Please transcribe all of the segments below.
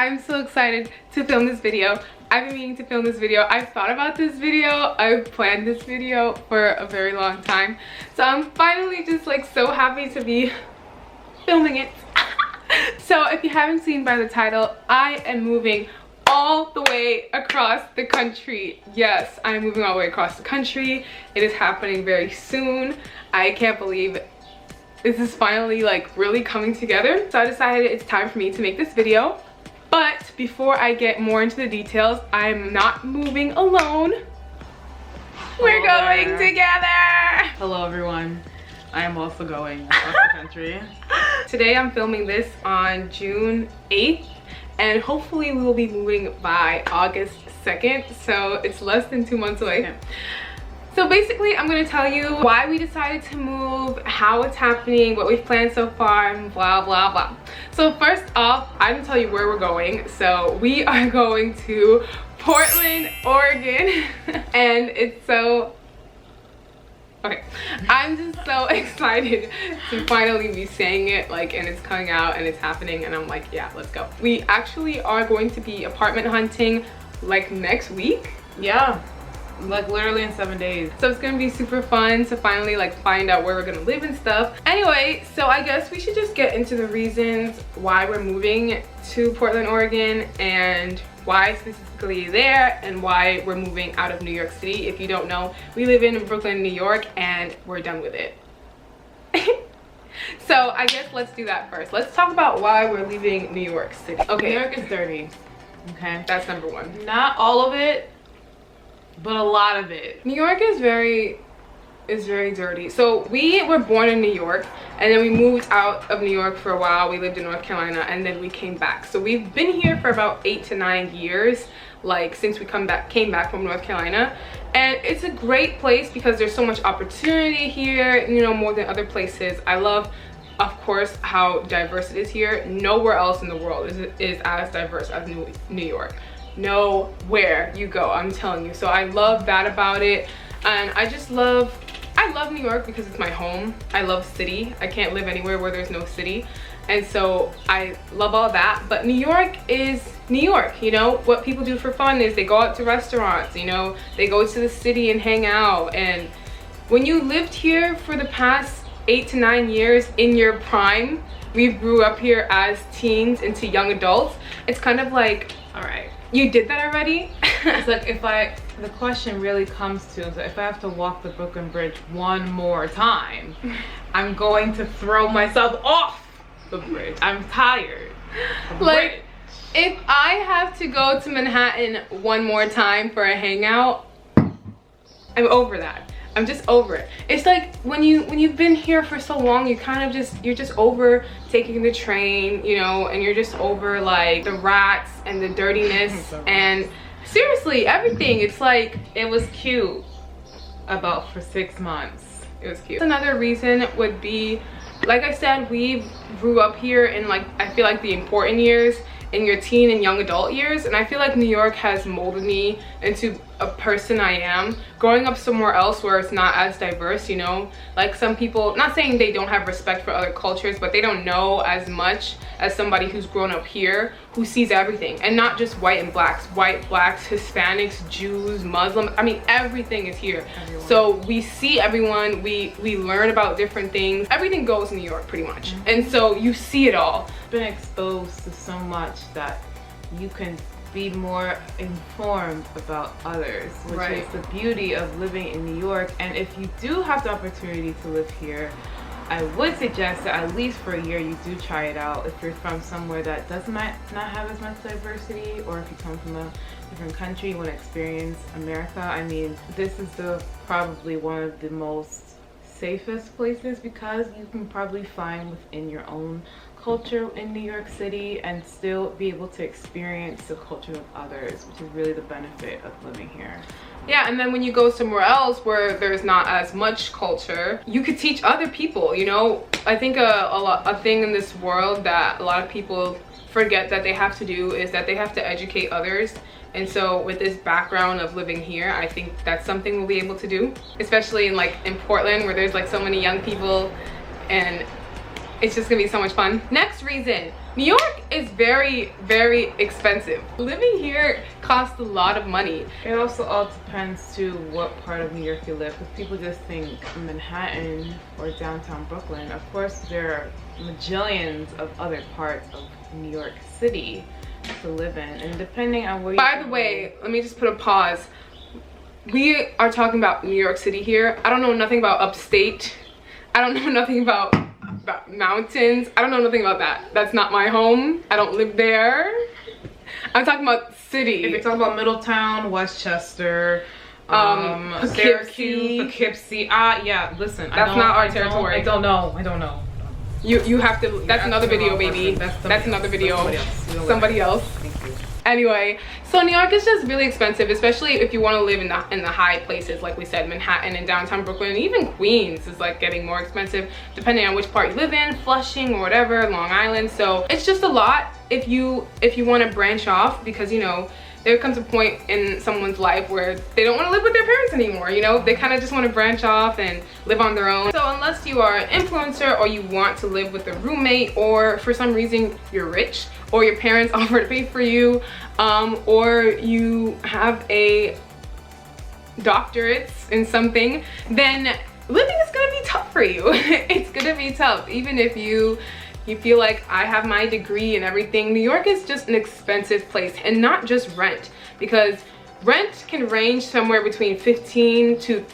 I'm so excited to film this video. I've been meaning to film this video. I've thought about this video. I've planned this video for a very long time. So I'm finally just like so happy to be filming it. So if you haven't seen by the title, I am moving all the way across the country. Yes, I'm moving all the way across the country. It is happening very soon. I can't believe this is finally like really coming together. So I decided it's time for me to make this video. But before I get more into the details, I'm not moving alone. We're going together. Hello everyone. I am also going across the country. Today I'm filming this on June 8th and hopefully we will be moving by August 2nd. So it's less than 2 months away. Yeah. So basically, I'm going to tell you why we decided to move, how it's happening, what we've planned so far, and blah, blah, blah. So first off, I didn't tell you where we're going. So we are going to Portland, Oregon. And it's so... Okay, I'm just so excited to finally be saying it, like, and it's coming out and it's happening. And I'm like, yeah, let's go. We actually are going to be apartment hunting, like, next week. Yeah. Like literally in 7 days. So it's gonna be super fun to finally like find out where we're gonna live and stuff. Anyway, so I guess we should just get into the reasons why we're moving to Portland, Oregon, and why specifically there, and why we're moving out of New York City. If you don't know, we live in Brooklyn, New York, and we're done with it. So I guess let's do that first. Let's talk about why we're leaving New York City. Okay. New York is dirty. Okay. That's number one. Not all of it, but a lot of it. New York is very dirty. So we were born in New York and then we moved out of New York for a while. We lived in North Carolina and then we came back. So we've been here for about 8 to 9 years, like since we came back from North Carolina. And it's a great place because there's so much opportunity here, you know, more than other places. I love, of course, how diverse it is here. Nowhere else in the world is as diverse as New York. Nowhere you go, I'm telling you. So I love that about it. And I love New York because it's my home. I love city. I can't live anywhere where there's no city. And so I love all that. But New York is New York, you know? What people do for fun is they go out to restaurants, you know? They go to the city and hang out. And when you lived here for the past 8 to 9 years in your prime, we grew up here as teens into young adults. It's kind of like, all right, you did that already? It's like the question really comes to, so if I have to walk the Brooklyn Bridge one more time, I'm going to throw myself off the bridge. I'm tired. Like, if I have to go to Manhattan one more time for a hangout, I'm over that. I'm just over it. It's like when you've been here for so long, you're just over taking the train, you know, and you're just over like the rats and the dirtiness and seriously everything. It's like, it was cute about for 6 months. It was cute. Another reason would be, like I said, we grew up here in like, I feel like the important years, in your teen and young adult years, and I feel like New York has molded me into a person I am. Growing up somewhere else where it's not as diverse, you know, like some people, not saying they don't have respect for other cultures, but they don't know as much as somebody who's grown up here, who sees everything, and not just white and blacks, Hispanics, Jews, Muslims. I mean, everything is here. Everyone. So we see everyone, we learn about different things. Everything goes in New York pretty much. Mm-hmm. And so you see it all. Been exposed to so much that you can be more informed about others, which right. is the beauty of living in New York. And if you do have the opportunity to live here, I would suggest that at least for a year you do try it out. If you're from somewhere that does not have as much diversity, or if you come from a different country, you want to experience America. I mean, this is probably one of the most safest places because you can probably find within your own culture in New York City and still be able to experience the culture of others, which is really the benefit of living here. Yeah, and then when you go somewhere else where there's not as much culture, you could teach other people, you know? I think a thing in this world that a lot of people forget that they have to do is that they have to educate others. And so with this background of living here, I think that's something we'll be able to do, especially in Portland where there's like so many young people, and it's just gonna be so much fun. Next reason New York is very, very expensive. Living here costs a lot of money. It also all depends to what part of New York you live, because people just think Manhattan or downtown Brooklyn. Of course, there are majillions of other parts of New York City to live in, and depending on where you By the way, let me just put a pause. We are talking about New York City here. I don't know nothing about upstate. I don't know nothing about mountains. I don't know nothing about that. That's not my home. I don't live there. I'm talking about city. If you're talking about Middletown, Westchester, Poughkeepsie. Poughkeepsie. Yeah, listen. That's not our territory. I don't know. You have to, that's another video, baby. That's another video. Somebody else. Thank you. Anyway, so New York is just really expensive, especially if you want to live in the high places, like we said, Manhattan and downtown Brooklyn, and even Queens is like getting more expensive depending on which part you live in, Flushing or whatever, Long Island. So it's just a lot if you want to branch off, because you know there comes a point in someone's life where they don't want to live with their parents anymore, you know, they kind of just want to branch off and live on their own. So unless you are an influencer or you want to live with a roommate, or for some reason you're rich or your parents offer to pay for you, or you have a doctorate in something, then living is gonna be tough for you. It's gonna be tough. Even if you feel like I have my degree and everything, New York is just an expensive place, and not just rent, because rent can range somewhere between $15,000 to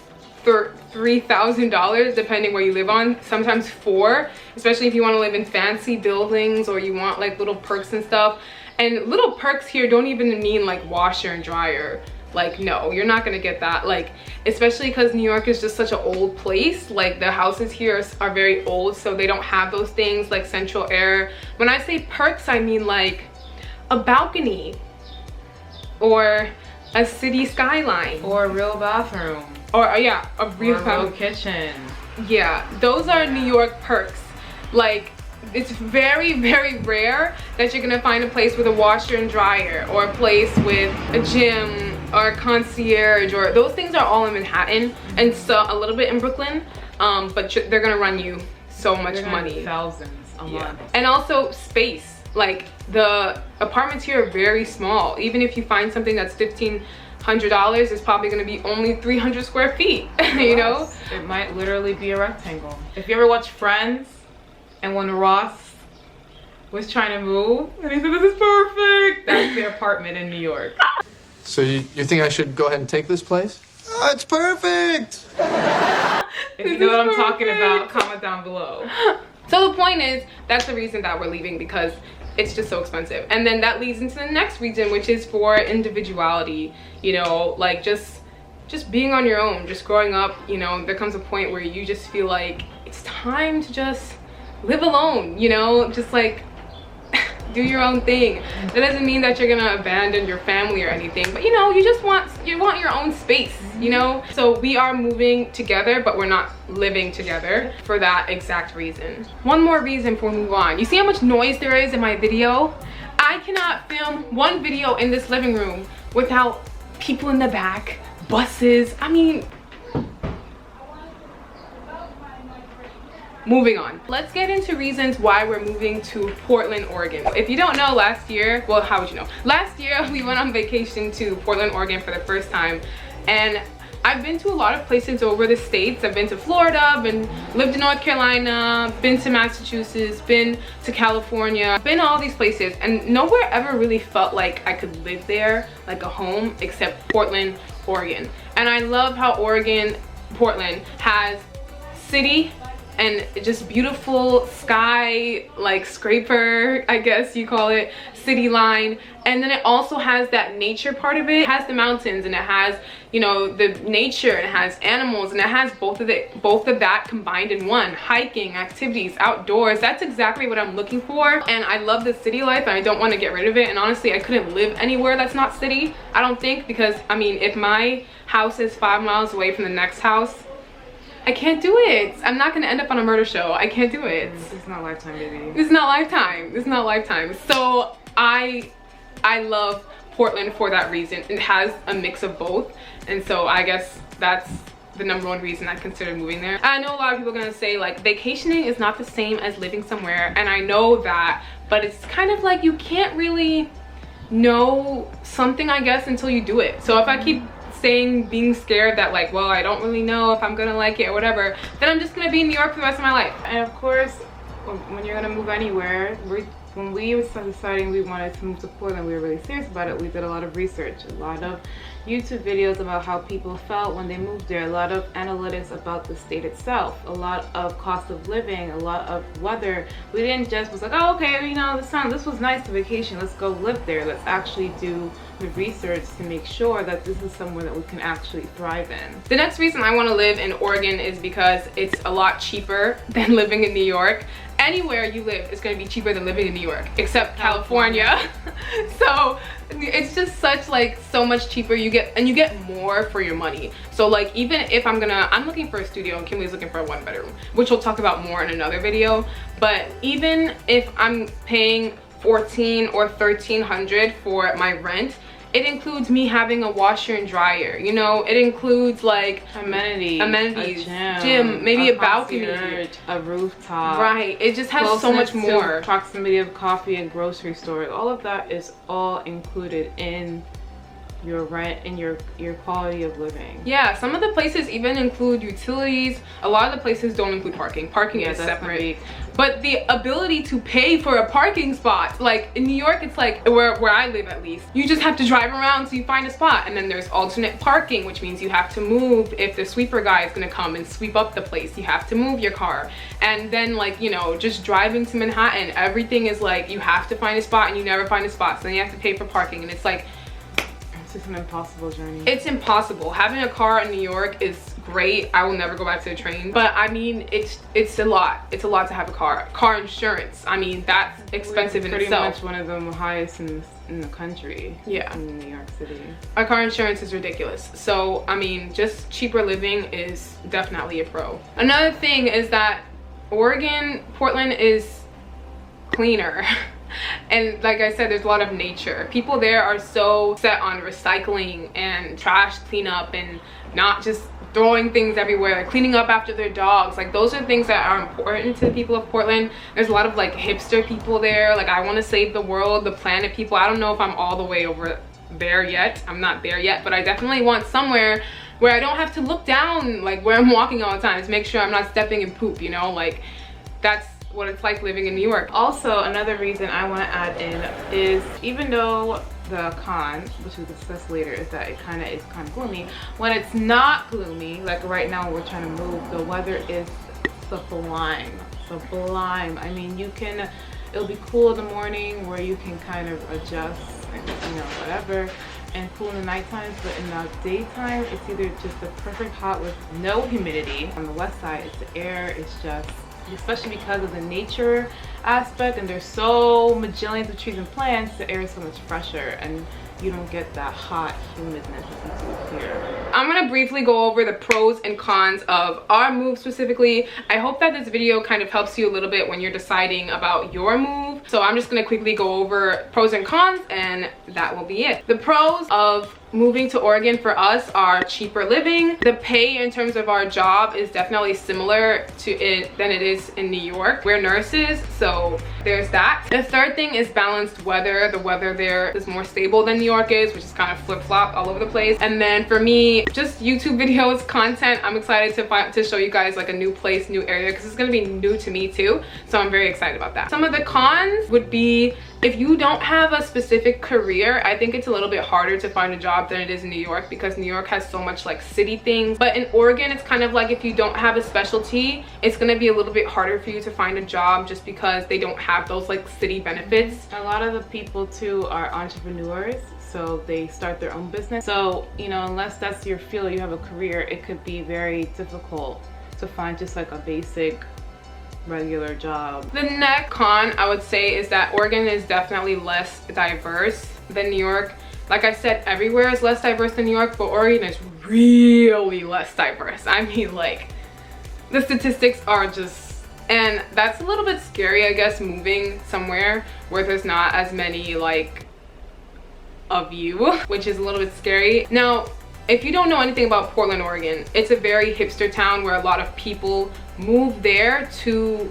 $3,000 depending where you live on, sometimes $4,000, especially if you want to live in fancy buildings or you want like little perks and stuff. And little perks here don't even mean like washer and dryer. Like, no, you're not gonna get that, like, especially because New York is just such an old place. Like, the houses here are very old, so they don't have those things like central air. When I say perks, I mean like a balcony or a city skyline Or a real bathroom. or yeah, a real kitchen. Yeah, those are New York perks. Like, it's very, very rare that you're gonna find a place with a washer and dryer, or a place with a gym or a concierge, or those things are all in Manhattan and so a little bit in Brooklyn, but they're gonna run you so much money. Thousands a month. And also space. Like, the apartments here are very small. Even if you find something that's $1,500, it's probably gonna be only 300 square feet. You know, it might literally be a rectangle. If you ever watch Friends, and when Ross was trying to move and he said, "This is perfect," that's their apartment in New York. So you think I should go ahead and take this place? Oh, it's perfect! If you know what I'm talking about, comment down below. So the point is, that's the reason that we're leaving, because it's just so expensive. And then that leads into the next reason, which is for individuality. You know, like just being on your own, just growing up. You know, there comes a point where you just feel like it's time to just live alone, you know, just like do your own thing. That doesn't mean that you're gonna abandon your family or anything, but you know, you just want your own space, you know. So we are moving together, but we're not living together for that exact reason. One more reason before we move on. You see how much noise there is in my video? I cannot film one video in this living room without people in the back, buses. I mean, moving on. Let's get into reasons why we're moving to Portland, Oregon. If you don't know, last year, well, how would you know? Last year, we went on vacation to Portland, Oregon for the first time. And I've been to a lot of places over the States. I've been to Florida, lived in North Carolina, been to Massachusetts, been to California, been to all these places. And nowhere ever really felt like I could live there, like a home, except Portland, Oregon. And I love how Portland has city and just beautiful sky, like scraper, I guess you call it, city line. And then it also has that nature part of it. It has the mountains, and it has, you know, the nature, and it has animals, and it has both of that combined in one. Hiking, activities, outdoors. That's exactly what I'm looking for. And I love the city life, and I don't want to get rid of it. And honestly, I couldn't live anywhere that's not city, I don't think, because I mean, if my house is 5 miles away from the next house, I can't do it. I'm not gonna end up on a murder show. I can't do it. It's not Lifetime, baby. It's not Lifetime. It's not Lifetime. So I love Portland for that reason. It has a mix of both, and so I guess that's the #1 reason I consider moving there. I know a lot of people are gonna say like vacationing is not the same as living somewhere, and I know that, but it's kind of like you can't really know something, I guess, until you do it. So if I keep saying, being scared that like, well, I don't really know if I'm gonna like it or whatever, then I'm just gonna be in New York for the rest of my life. And of course, when you're gonna move anywhere, when we were deciding we wanted to move to Portland, we were really serious about it. We did a lot of research, a lot of YouTube videos about how people felt when they moved there, a lot of analytics about the state itself, a lot of cost of living, a lot of weather. We didn't just was like, oh, okay, you know, this was nice to vacation, let's go live there. Let's actually do the research to make sure that this is somewhere that we can actually thrive in. The next reason I want to live in Oregon is because it's a lot cheaper than living in New York. Anywhere you live is going to be cheaper than living in New York, except California. So it's just such like so much cheaper. You get more for your money. So like even if I'm looking for a studio and Kimberly's looking for a 1-bedroom, which we'll talk about more in another video. But even if I'm paying $1,400 or $1,300 for my rent, it includes me having a washer and dryer, you know, it includes like amenities, a gym, maybe a balcony, a rooftop. Right, it just has so much more. Proximity of coffee and grocery store. All of that is all included in your rent and your quality of living. Yeah, some of the places even include utilities. A lot of the places don't include parking. Parking is separate. But the ability to pay for a parking spot, like in New York, it's like where I live at least, you just have to drive around till you find a spot. And then there's alternate parking, which means you have to move. If the sweeper guy is gonna come and sweep up the place, you have to move your car. And then like, you know, just driving to Manhattan, everything is like, you have to find a spot and you never find a spot. So then you have to pay for parking, and it's like, it's an impossible journey. It's impossible. Having a car in New York is great. I will never go back to the train. But I mean, it's a lot. It's a lot to have a car. Car insurance, I mean, that's expensive in itself. Pretty much one of the highest in the country. Yeah. In New York City. Our car insurance is ridiculous. So, I mean, just cheaper living is definitely a pro. Another thing is that Portland is cleaner. And like I said, there's a lot of nature. People there are so set on recycling and trash cleanup and not just throwing things everywhere, like cleaning up after their dogs. Like those are things that are important to the people of Portland. There's a lot of like hipster people there. Like I want to save the world, the planet people. I don't know if I'm all the way over there yet. I'm not there yet, but I definitely want somewhere where I don't have to look down like where I'm walking all the time. Just make sure I'm not stepping in poop, you know? Like that's what it's like living in New York. Also, another reason I want to add in is, even though the con, which we'll discuss later, is that it kind of gloomy, when it's not gloomy, like right now when we're trying to move, the weather is sublime. I mean, it'll be cool in the morning where you can kind of adjust and, you know, whatever, and cool in the night times, but in the daytime it's either just the perfect hot with no humidity. On the west side, the air is just, especially because of the nature aspect, and there's so majillions of trees and plants, the air is so much fresher and you don't get that hot humidness that you do here. I'm gonna briefly go over the pros and cons of our move specifically. I hope that this video kind of helps you a little bit when you're deciding about your move. So I'm just gonna quickly go over pros and cons, and that will be it. The pros of moving to Oregon for us are cheaper living. The pay in terms of our job is definitely similar to it than it is in New York. We're nurses, so there's that. The third thing is balanced weather. The weather there is more stable than New York is, which is kind of flip-flop all over the place. And then for me, just YouTube videos, content. I'm excited to show you guys like a new place, new area, because it's gonna be new to me too. So I'm very excited about that. Some of the cons would be, if you don't have a specific career, I think it's a little bit harder to find a job than it is in New York, because New York has so much like city things. But in Oregon, it's kind of like if you don't have a specialty, it's gonna be a little bit harder for you to find a job just because they don't have those like city benefits. A lot of the people too are entrepreneurs, so they start their own business. So, you know, unless that's your field, you have a career, it could be very difficult to find just like a basic regular job. The next con I would say is that Oregon is definitely less diverse than New York. Like I said, everywhere is less diverse than New York, but Oregon is really less diverse. I mean, like, the statistics are just, and that's a little bit scary, I guess, moving somewhere where there's not as many like of you, which is a little bit scary. Now, if you don't know anything about Portland, Oregon, it's a very hipster town where a lot of people move there to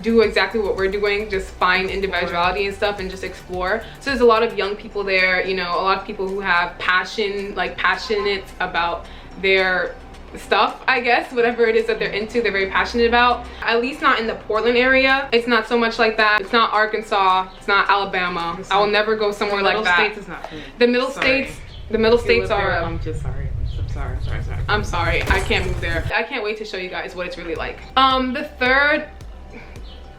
do exactly what we're doing, just find individuality and stuff and just explore. So there's a lot of young people there, you know, a lot of people who have passion, like passionate about their stuff, I guess, whatever it is that they're into, they're very passionate about. At least not in the Portland area. It's not so much like that. It's not Arkansas, it's not Alabama. I will never go somewhere like that. States is not for me. The middle states, the middle states are I'm just sorry. I'm sorry, I can't move there. I can't wait to show you guys what it's really like.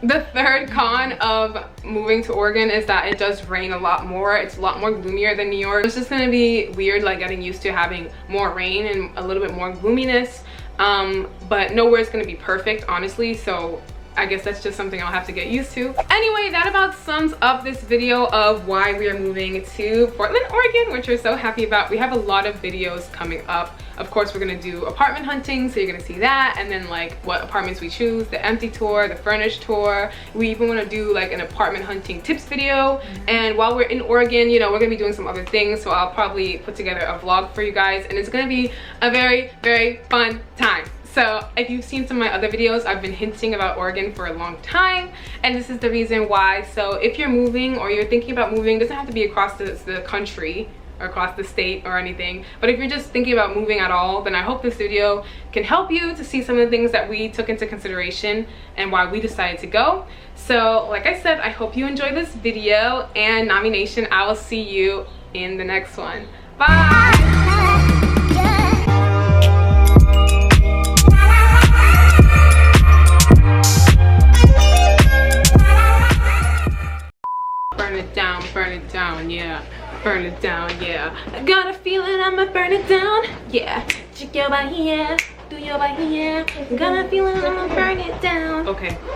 The third con of moving to Oregon is that it does rain a lot more. It's a lot more gloomier than New York. It's just gonna be weird, like getting used to having more rain and a little bit more gloominess. But nowhere is gonna be perfect, honestly, so I guess that's just something I'll have to get used to. Anyway, that about sums up this video of why we are moving to Portland, Oregon, which we're so happy about. We have a lot of videos coming up. Of course, we're gonna do apartment hunting, so you're gonna see that, and then like what apartments we choose, the empty tour, the furnished tour. We even wanna do like an apartment hunting tips video. And while we're in Oregon, you know, we're gonna be doing some other things, so I'll probably put together a vlog for you guys, and it's gonna be a very, very fun time. So if you've seen some of my other videos, I've been hinting about Oregon for a long time, and this is the reason why. So if you're moving or you're thinking about moving, it doesn't have to be across the country or across the state or anything, but if you're just thinking about moving at all, then I hope this video can help you to see some of the things that we took into consideration and why we decided to go. So like I said, I hope you enjoy this video, and Nami Nation, I will see you in the next one. Bye. Burn it down, yeah. Burn it down, yeah. I got a feeling I'ma burn it down, yeah. Check your body, yeah. Do your body, yeah. Got a feeling I'ma burn it down. Okay.